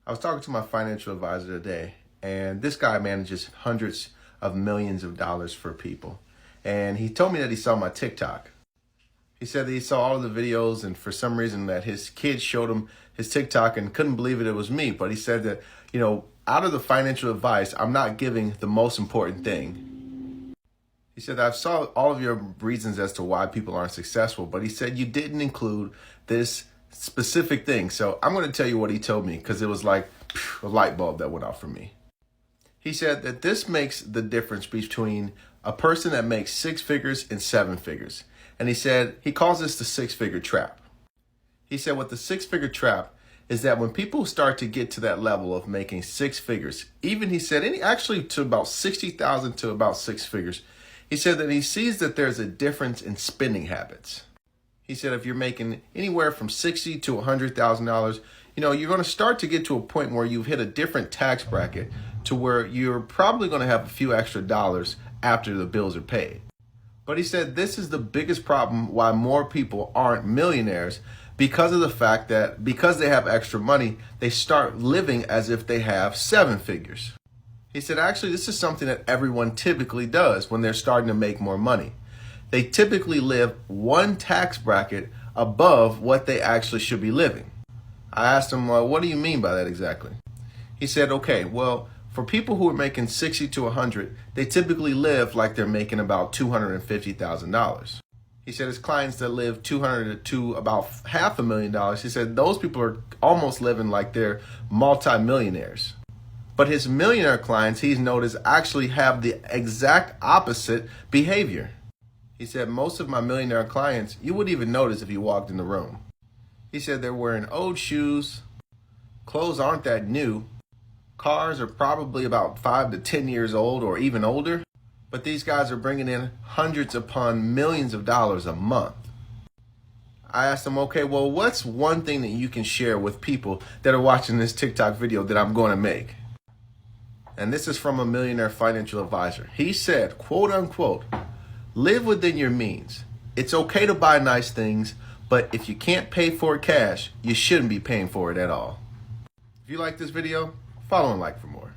I was talking to my financial advisor today, and this guy manages hundreds of millions of dollars for people. And he told me that he saw my TikTok. He said that he saw all of the videos, and for some reason that his kids showed him his TikTok and couldn't believe it was me. But he said that, out of the financial advice, I'm not giving the most important thing. He said, I've saw all of your reasons as to why people aren't successful, but he said you didn't include this specific thing. So I'm going to tell you what he told me, because it was like a light bulb that went off for me. He said that this makes the difference between a person that makes 6 figures and 7 figures. And he said he calls this the 6-figure trap. He said what the 6-figure trap is that when people start to get to that level of making 6 figures, even he said actually to about 60,000 to about 6 figures, he said that he sees that there's a difference in spending habits. He said if you're making anywhere from $60,000 to $100,000, you're going to start to get to a point where you've hit a different tax bracket to where you're probably going to have a few extra dollars after the bills are paid. But he said this is the biggest problem why more people aren't millionaires, because of the fact that because they have extra money, they start living as if they have 7 figures. He said actually this is something that everyone typically does when they're starting to make more money. They typically live one tax bracket above what they actually should be living. I asked him, well, what do you mean by that exactly? He said, okay, well, for people who are making 60 to 100, they typically live like they're making about $250,000. He said his clients that live 200 to about $500,000, he said those people are almost living like they're multi-millionaires. But his millionaire clients, he's noticed, actually have the exact opposite behavior. He said most of my millionaire clients, you wouldn't even notice if you walked in the room. He said they're wearing old shoes, clothes aren't that new, cars are probably about 5 to 10 years old or even older, but these guys are bringing in hundreds upon millions of dollars a month. I asked him, okay, well, what's one thing that you can share with people that are watching this TikTok video that I'm going to make? And this is from a millionaire financial advisor. He said, quote unquote, live within your means. It's okay to buy nice things, but if you can't pay for it cash, you shouldn't be paying for it at all. If you like this video, follow and like for more.